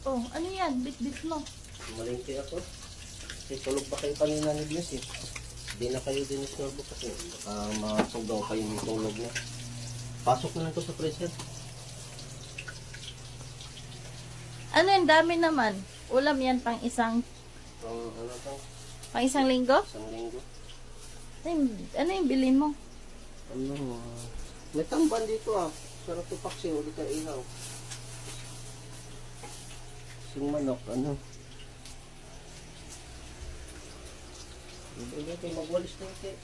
Oh, ano yan? Bit-bit mo. Malingki ako. Kasi tulog pa kayo kanina ni Bless eh. Hindi na kayo dinisturbo kasi. Baka matugaw kayo ng tulog na. Pasok na lang to sa freezer. Ano yung dami naman? Ulam yan pang isang linggo? Isang linggo. Ano yung bilin mo? May tamban dito ah. Sarap ito paksi o di ka ilaw. Sing manok, Hindi kayo magwalis na ito.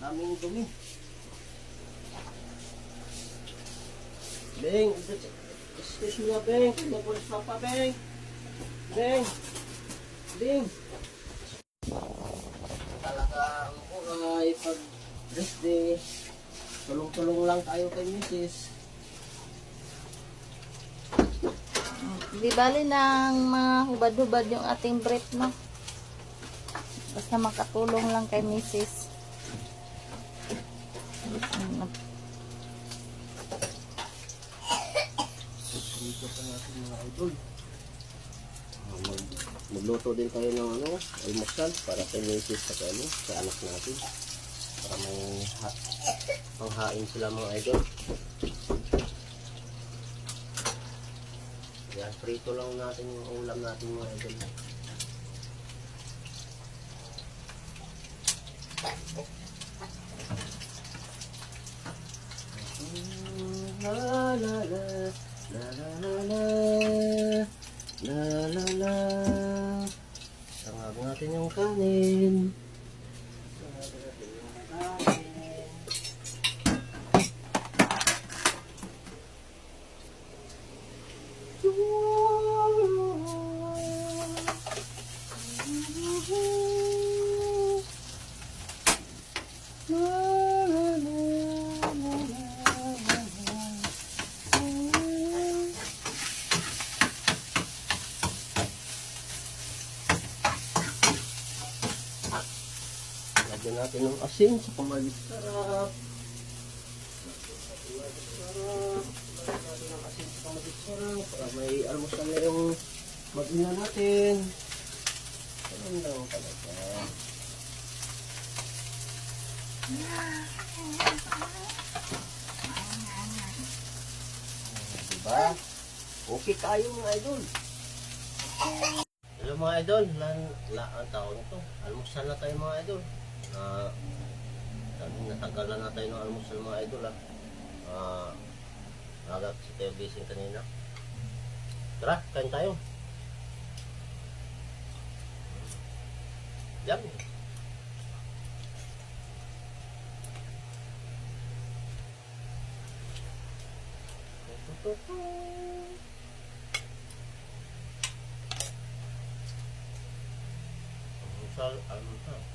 Daming dumi. Beng, excuse me na Beng. Magwalis na pa Beng. Beng. Beng. Talaga ang buhay pag rest day. Tulong-tulong lang tayo kay Mrs. Di bali ng mga hubad-hubad yung ating brief, no? Basta makatulong lang kay Mrs. Dito pa natin mga idol. Magluto din tayo ng almusal para kay Mrs. sa anak natin. Para may panghain sila mga idol. Yan, prito lang natin yung ulam natin mga idol. La la la la la la la la la. Sangag natin yung kanin. Lagyan natin ng asin sa pamalis sarap. Lagyan natin ng asin sa pamalis sarap para may almusal na yung mag-ina natin. Ganun lang talaga. Diba? Okay kayo mga idol. Hello mga idol, ang tao nito. Almusal na tayo mga idol. Natanggalan na tayo ng almusal mga idol Agak si Teo Bising kanina. Tara, kain tayo. Yan. Almusal.